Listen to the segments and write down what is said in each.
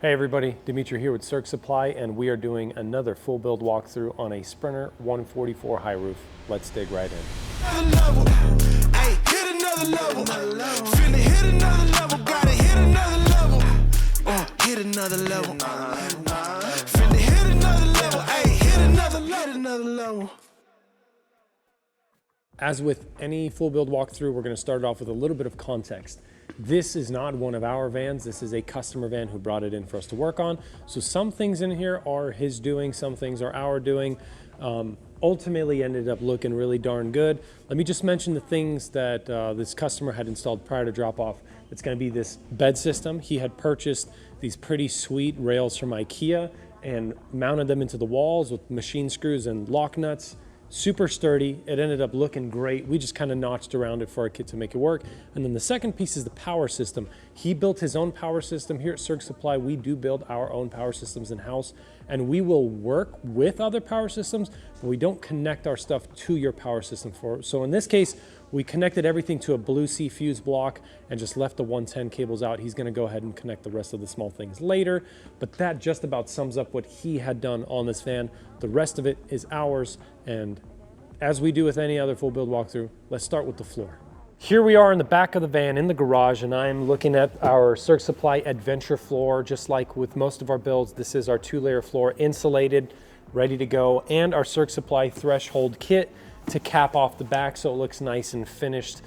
Hey everybody, Dmitriy here with Serg Supply, and we are doing another full build walkthrough on a Sprinter 144 high roof. Let's dig right in. As with any full build walkthrough, we're going to start off with a little bit of context. This is not one of our vans. This is a customer van who brought it in for us to work on. So some things in here are his doing, some things are our doing. Ultimately ended up looking really darn good. Let me just mention the things that this customer had installed prior to drop off. It's going to be this bed system. He had purchased these pretty sweet rails from IKEA and mounted them into the walls with machine screws and lock nuts. Super sturdy. It ended up looking great. We just kind of notched around it for our kit to make it work. And then the second piece is the power system. He built his own power system. Here at Serg Supply, we do build our own power systems in-house, and we will work with other power systems, but we don't connect our stuff to your power system. So in this case, we connected everything to a Blue Sea fuse block and just left the 110 cables out. He's going to go ahead and connect the rest of the small things later, but that just about sums up what he had done on this van. The rest of it is ours, and as we do with any other full build walkthrough, let's start with the floor. Here we are in the back of the van in the garage, and I'm looking at our Serg Supply Adventure floor. Just like with most of our builds, this is our 2-layer floor, insulated, ready to go, and our Serg Supply threshold kit to cap off the back so it looks nice and finished.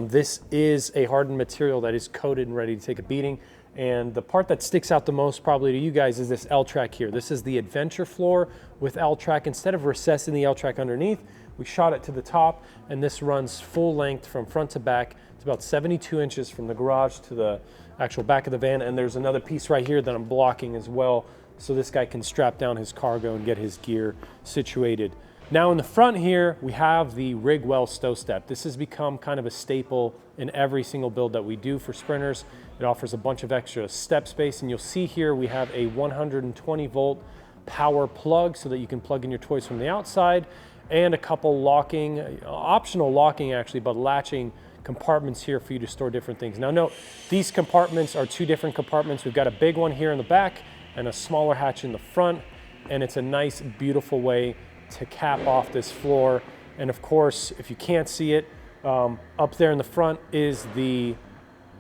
This is a hardened material that is coated and ready to take a beating. And the part that sticks out the most probably to you guys is this L-track here. This is the Adventure floor with L-track. Instead of recessing the L-track underneath, we shot it to the top, and this runs full length from front to back. It's about 72 inches from the garage to the actual back of the van. And there's another piece right here that I'm blocking as well, so this guy can strap down his cargo and get his gear situated. Now in the front here, we have the Rigwell StowStep. This has become kind of a staple in every single build that we do for Sprinters. It offers a bunch of extra step space, and you'll see here we have a 120 volt power plug so that you can plug in your toys from the outside, and a couple locking, optional locking actually, but latching compartments here for you to store different things. Now note, these compartments are two different compartments. We've got a big one here in the back and a smaller hatch in the front, and it's a nice, beautiful way to cap off this floor. And of course, if you can't see it, up there in the front is the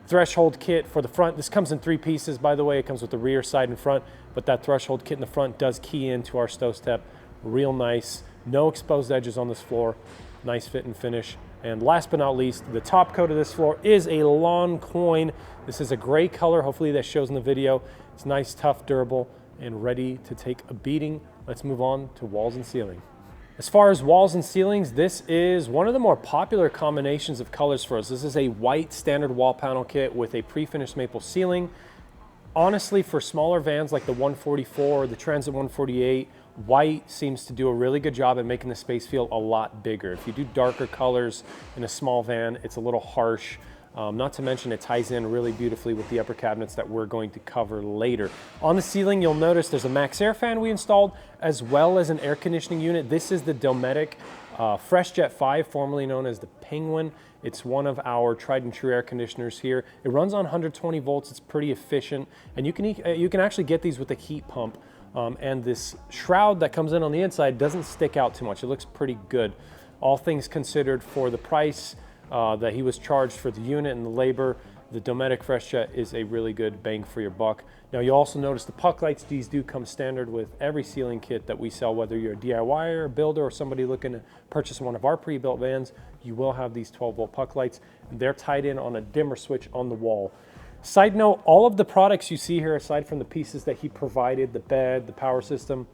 threshold kit for the front. This comes in 3 pieces, by the way. It comes with the rear, side, and front, but that threshold kit in the front does key into our StowStep. Real nice. No exposed edges on this floor. Nice fit and finish. And last but not least, the top coat of this floor is a lawn coin. This is a gray color. Hopefully that shows in the video. It's nice, tough, durable, and ready to take a beating. Let's move on to walls and ceiling. As far as walls and ceilings, this is one of the more popular combinations of colors for us. This is a white standard wall panel kit with a pre-finished maple ceiling. Honestly, for smaller vans like the 144 or the Transit 148, white seems to do a really good job at making the space feel a lot bigger. If you do darker colors in a small van, it's a little harsh. Not to mention it ties in really beautifully with the upper cabinets that we're going to cover later. On the ceiling, you'll notice there's a Max Air fan we installed, as well as an air conditioning unit. This is the Dmitriy FreshJet 5, formerly known as the Penguin. It's one of our tried and true air conditioners here. It runs on 120 volts. It's pretty efficient, and you can actually get these with a heat pump. And this shroud that comes in on the inside doesn't stick out too much. It looks pretty good. All things considered, for the price that he was charged for the unit and the labor, the Dmitriy FreshJet is a really good bang for your buck. Now you also notice the puck lights. These do come standard with every ceiling kit that we sell, whether you're a DIYer, a builder, or somebody looking to purchase one of our pre-built vans. You will have these 12 volt puck lights. They're tied in on a dimmer switch on the wall. Side note, all of the products you see here, aside from the pieces that he provided, the bed, the power system,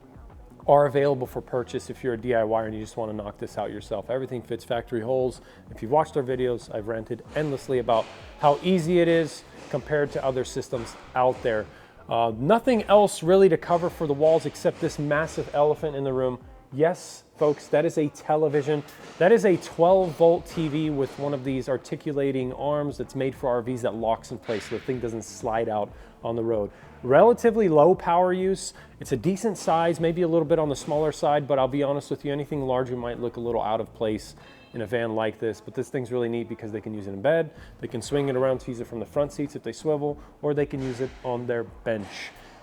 are available for purchase if you're a DIYer and you just want to knock this out yourself. Everything fits factory holes. If you've watched our videos, I've ranted endlessly about how easy it is compared to other systems out there. Nothing else really to cover for the walls except this massive elephant in the room. Yes, folks, that is a television. That is a 12 volt TV with one of these articulating arms that's made for RVs that locks in place so the thing doesn't slide out on the road. Relatively low power use. It's a decent size, maybe a little bit on the smaller side, but I'll be honest with you, anything larger might look a little out of place in a van like this. But this thing's really neat because they can use it in bed, they can swing it around to use it from the front seats if they swivel, or they can use it on their bench.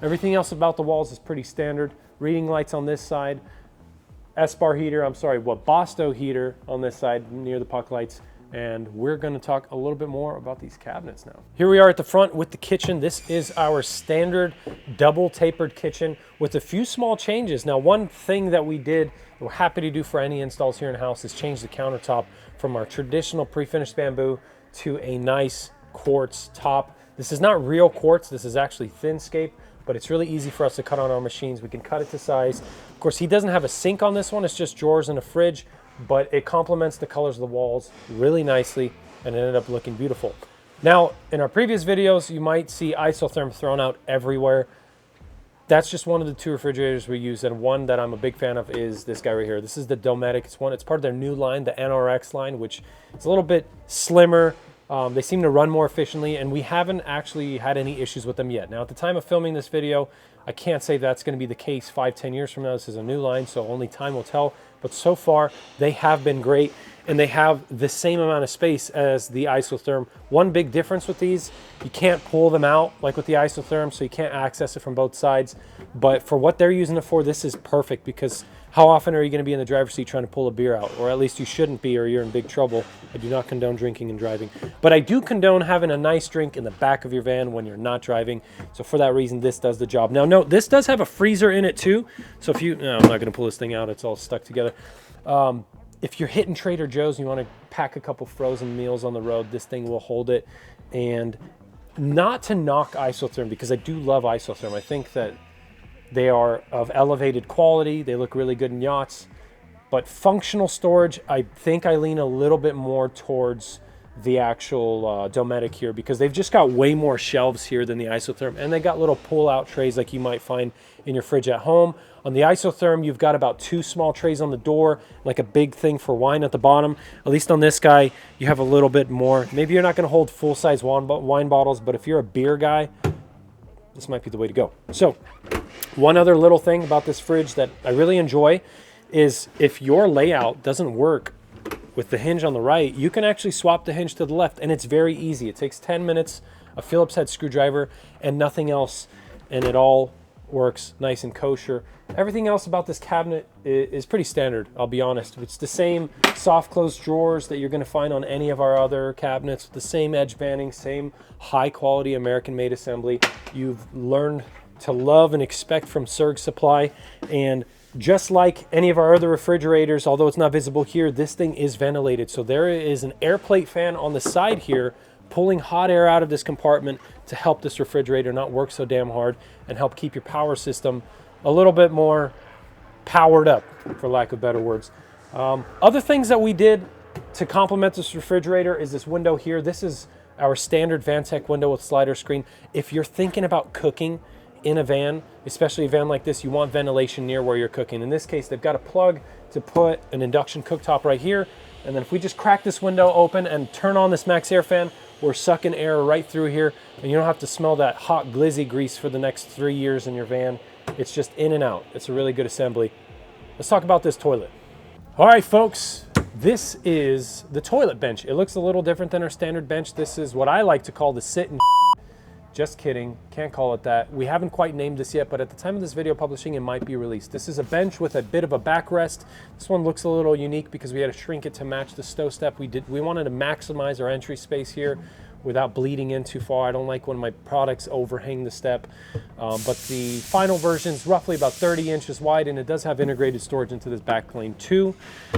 Everything else about the walls is pretty standard. Reading lights on this side, S-bar heater, Bosto heater on this side near the puck lights. And we're gonna talk a little bit more about these cabinets now. Here we are at the front with the kitchen. This is our standard double tapered kitchen with a few small changes. Now, one thing that we did, we're happy to do for any installs here in the house, is change the countertop from our traditional pre-finished bamboo to a nice quartz top. This is not real quartz, this is actually thin-scape, but it's really easy for us to cut on our machines. We can cut it to size. Of course, he doesn't have a sink on this one, it's just drawers and a fridge, but it complements the colors of the walls really nicely and it ended up looking beautiful. Now, in our previous videos, you might see isotherm thrown out everywhere. That's just one of the two refrigerators we use, and one that I'm a big fan of is this guy right here. This is the Dometic. It's part of their new line, the NRX line, which is a little bit slimmer. They seem to run more efficiently, and we haven't actually had any issues with them yet. Now, at the time of filming this video, I can't say that's going to be the case 5-10 years from now. This is a new line, so only time will tell. But so far, they have been great, and they have the same amount of space as the isotherm. One big difference with these, you can't pull them out like with the isotherm, so you can't access it from both sides. But for what they're using it for, this is perfect, because how often are you going to be in the driver's seat trying to pull a beer out? Or at least you shouldn't be, or you're in big trouble. I do not condone drinking and driving. But I do condone having a nice drink in the back of your van when you're not driving. So for that reason, this does the job. Now, note, this does have a freezer in it too. So if you, no, I'm not going to pull this thing out. It's all stuck together. If you're hitting Trader Joe's and you want to pack a couple frozen meals on the road, this thing will hold it. And not to knock isotherm, because I do love isotherm. I think that they are of elevated quality. They look really good in yachts. But functional storage, I think I lean a little bit more towards the actual Dometic here, because they've just got way more shelves here than the isotherm. And they got little pull-out trays like you might find in your fridge at home. On the isotherm, you've got about 2 small trays on the door, like a big thing for wine at the bottom. At least on this guy, you have a little bit more. Maybe you're not going to hold full-size wine bottles, but if you're a beer guy, this might be the way to go. So, one other little thing about this fridge that I really enjoy is if your layout doesn't work with the hinge on the right, you can actually swap the hinge to the left, and it's very easy. It takes 10 minutes, a Phillips head screwdriver, and nothing else, and it all works nice and kosher. Everything else about this cabinet is pretty standard, I'll be honest. It's the same soft close drawers that you're going to find on any of our other cabinets, the same edge banding, same high quality American made assembly you've learned to love and expect from Serg Supply. And just like any of our other refrigerators, although it's not visible here, this thing is ventilated. So there is an air plate fan on the side here pulling hot air out of this compartment to help this refrigerator not work so damn hard and help keep your power system a little bit more powered up, for lack of better words. Other things that we did to complement this refrigerator is this window here. This is our standard Vantech window with slider screen. If you're thinking about cooking in a van, especially a van like this, you want ventilation near where you're cooking. In this case, they've got a plug to put an induction cooktop right here. And then if we just crack this window open and turn on this max air fan, we're sucking air right through here, and you don't have to smell that hot glizzy grease for the next 3 years in your van. It's just in and out. It's a really good assembly. Let's talk about this toilet. All right, folks, this is the toilet bench. It looks a little different than our standard bench. This is what I like to call the sit and just kidding, can't call it that. We haven't quite named this yet, but at the time of this video publishing, it might be released. This is a bench with a bit of a backrest. This one looks a little unique because we had to shrink it to match the StowStep. We wanted to maximize our entry space here without bleeding in too far. I don't like when my products overhang the step, but the final version is roughly about 30 inches wide, and it does have integrated storage into this back plane too.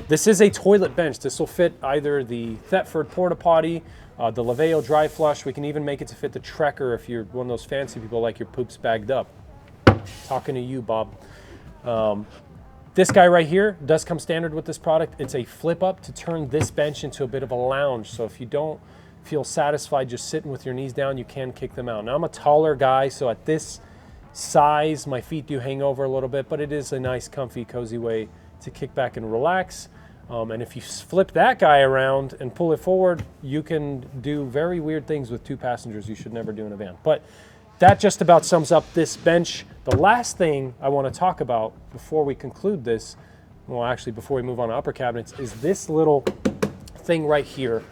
This is a toilet bench. This will fit either the Thetford porta potty, the Laveo dry flush. We can even make it to fit the Trekker if you're one of those fancy people like your poops bagged up. Talking to you, Bob. This guy right here does come standard with this product. It's a flip up to turn this bench into a bit of a lounge. So if you don't feel satisfied just sitting with your knees down, you can kick them out. Now, I'm a taller guy, so at this size, my feet do hang over a little bit, but it is a nice, comfy, cozy way to kick back and relax. And if you flip that guy around and pull it forward, you can do very weird things with 2 passengers you should never do in a van. But that just about sums up this bench. The last thing I want to talk about before we conclude this, well, actually before we move on to upper cabinets, is this little thing right here.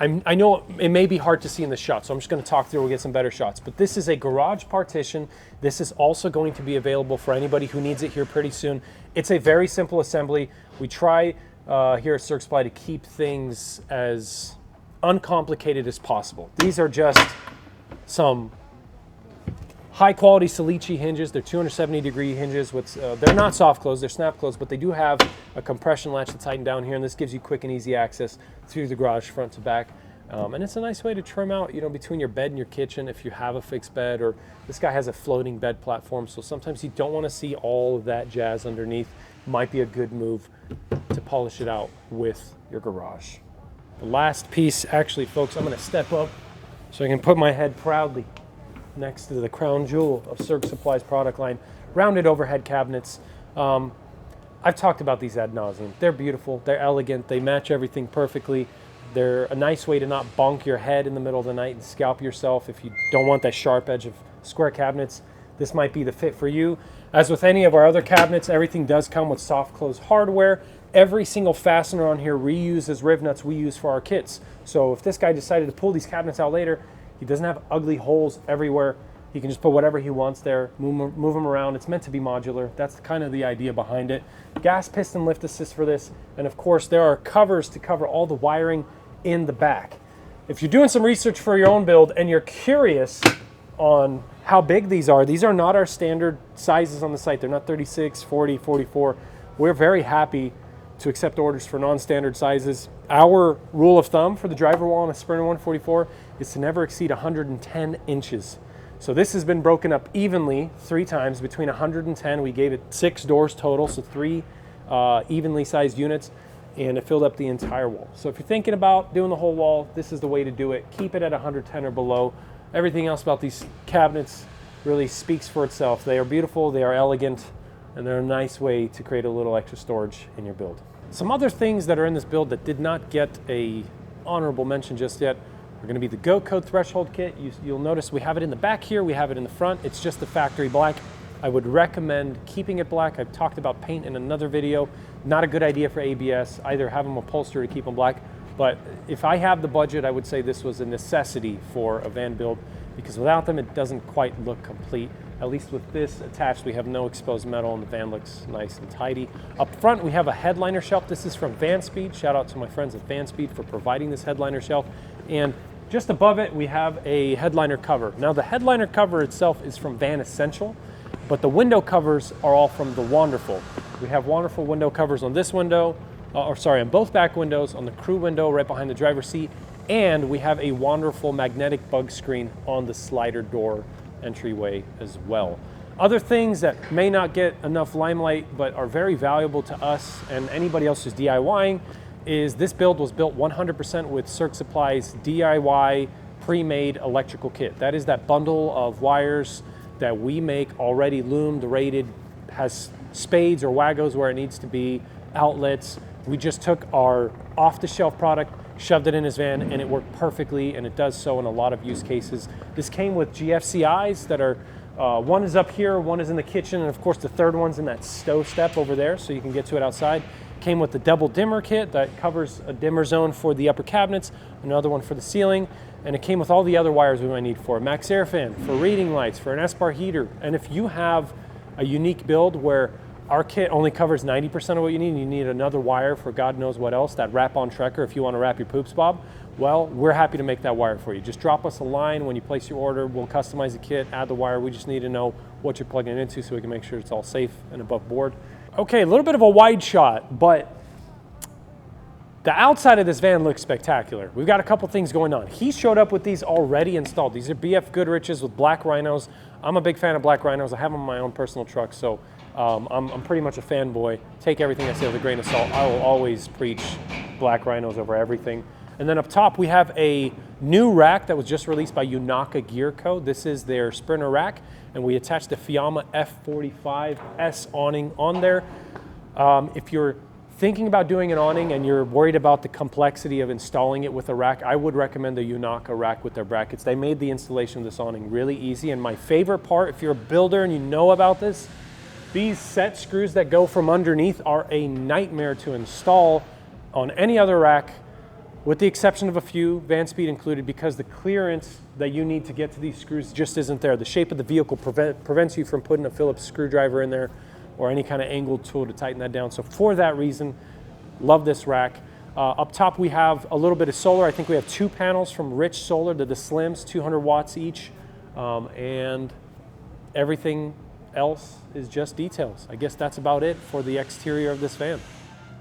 I know it may be hard to see in the shot, so I'm just going to talk through. We'll get some better shots. But this is a garage partition. This is also going to be available for anybody who needs it here pretty soon. It's a very simple assembly. We try here at Serg Supply to keep things as uncomplicated as possible. These are just some high quality Salici hinges. They're 270-degree hinges. They're not soft close, they're snap close, but they do have a compression latch to tighten down here, and this gives you quick and easy access through the garage front to back. And it's a nice way to trim out, you know, between your bed and your kitchen if you have a fixed bed, or this guy has a floating bed platform, so sometimes you don't want to see all of that jazz underneath. Might be a good move to polish it out with your garage. The last piece, actually, folks, I'm going to step up so I can put my head proudly next to the crown jewel of Serg Supply's product line, rounded overhead cabinets. I've talked about these ad nauseum. They're beautiful, they're elegant, they match everything perfectly. They're a nice way to not bonk your head in the middle of the night and scalp yourself if you don't want that sharp edge of square cabinets. This might be the fit for you. As with any of our other cabinets, everything does come with soft close hardware. Every single fastener on here reuses riv nuts we use for our kits. So if this guy decided to pull these cabinets out later, he doesn't have ugly holes everywhere. He can just put whatever he wants there, move them around. It's meant to be modular. That's kind of the idea behind it. Gas piston lift assist for this. And of course, there are covers to cover all the wiring in the back. If you're doing some research for your own build and you're curious on how big these are not our standard sizes on the site. They're not 36, 40, 44. We're very happy to accept orders for non-standard sizes. Our rule of thumb for the driver wall on a Sprinter 144 is to never exceed 110 inches. So this has been broken up evenly 3 times between 110. We gave it 6 doors total, so 3 evenly sized units, and it filled up the entire wall. So if you're thinking about doing the whole wall, this is the way to do it. Keep it at 110 or below. Everything else about these cabinets really speaks for itself. They are beautiful, they are elegant, and they're a nice way to create a little extra storage in your build. Some other things that are in this build that did not get a honorable mention just yet are going to be the Go Code Threshold Kit. You'll notice we have it in the back here, we have it in the front. It's just the factory black. I would recommend keeping it black. I've talked about paint in another video. Not a good idea for ABS. Either have them upholstered to keep them black, but if I have the budget, I would say this was a necessity for a van build, because without them, it doesn't quite look complete. At least with this attached, we have no exposed metal, and the van looks nice and tidy. Up front, we have a headliner shelf. This is from VanSpeed. Shout out to my friends at VanSpeed for providing this headliner shelf. And just above it, we have a headliner cover. Now, the headliner cover itself is from Van Essential, but the window covers are all from the Wonderful. We have wonderful window covers on this window, on both back windows, on the crew window right behind the driver's seat, and we have a wonderful magnetic bug screen on the slider door entryway as well. Other things that may not get enough limelight but are very valuable to us and anybody else who's DIYing is this build was built 100% with Serg Supply's DIY pre-made electrical kit. That is that bundle of wires that we make already loomed, rated, has spades or wagos where it needs to be, outlets. We just took our off-the-shelf product, shoved it in his van, and it worked perfectly, and it does so in a lot of use cases. This came with GFCIs that are, one is up here, one is in the kitchen, and of course the third one's in that StowStep over there, so you can get to it outside. Came with the double dimmer kit that covers a dimmer zone for the upper cabinets, another one for the ceiling, and it came with all the other wires we might need for a max air fan, for reading lights, for an S-bar heater. And if you have a unique build where our kit only covers 90% of what you need, and you need another wire for God knows what else, that wrap-on trekker if you want to wrap your poops bob, well, we're happy to make that wire for you. Just drop us a line when you place your order. We'll customize the kit, add the wire. We just need to know what you're plugging it into so we can make sure it's all safe and above board. Okay, a little bit of a wide shot, but the outside of this van looks spectacular. We've got a couple things going on. He showed up with these already installed. These are BF Goodrich's with black rhinos. I'm a big fan of black rhinos. I have them on my own personal truck, so I'm pretty much a fanboy. Take everything I say with a grain of salt. I will always preach black rhinos over everything. And then up top, we have a new rack that was just released by Unaka Gear Co. This is their Sprinter rack, and we attached the Fiamma F45S awning on there. If you're thinking about doing an awning and you're worried about the complexity of installing it with a rack, I would recommend the Unaka rack with their brackets. They made the installation of this awning really easy, and my favorite part, if you're a builder and you know about this, these set screws that go from underneath are a nightmare to install on any other rack. with the exception of a few, van speed included, because the clearance that you need to get to these screws just isn't there. The shape of the vehicle prevents you from putting a Phillips screwdriver in there or any kind of angled tool to tighten that down. So for that reason, love this rack. Up top we have a little bit of solar. I think we have 2 panels from Rich Solar, the Slims, 200 watts each, and everything else is just details. I guess that's about it for the exterior of this van.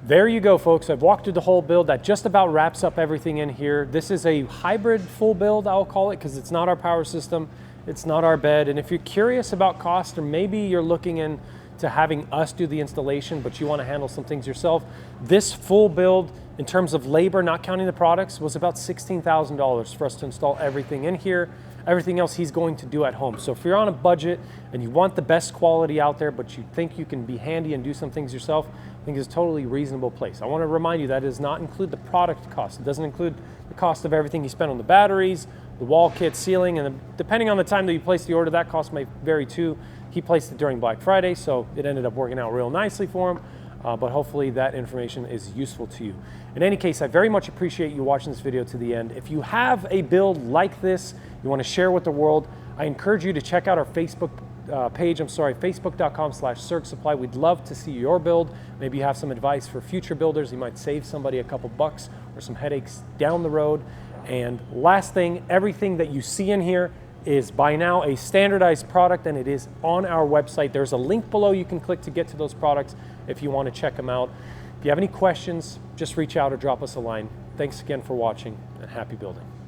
There you go, folks. I've walked through the whole build. That just about wraps up everything in here. This is a hybrid full build, I'll call it, because it's not our power system, it's not our bed. And if you're curious about cost, or maybe you're looking into having us do the installation, but you want to handle some things yourself, this full build, in terms of labor, not counting the products, was about $16,000 for us to install everything in here. Everything else he's going to do at home. So if you're on a budget and you want the best quality out there, but you think you can be handy and do some things yourself, I think it's a totally reasonable place. I want to remind you that does not include the product cost. It doesn't include the cost of everything he spent on the batteries, the wall kit, ceiling, and depending on the time that you place the order, that cost may vary too. He placed it during Black Friday, so it ended up working out real nicely for him. But hopefully that information is useful to you. In any case, I very much appreciate you watching this video to the end. If you have a build like this, you want to share with the world, I encourage you to check out our Facebook page, facebook.com/SergSupply. We'd love to see your build. Maybe you have some advice for future builders. You might save somebody a couple bucks or some headaches down the road. And last thing, everything that you see in here is by now a standardized product, and it is on our website. There's a link below you can click to get to those products if you want to check them out. If you have any questions, just reach out or drop us a line. Thanks again for watching, and happy building.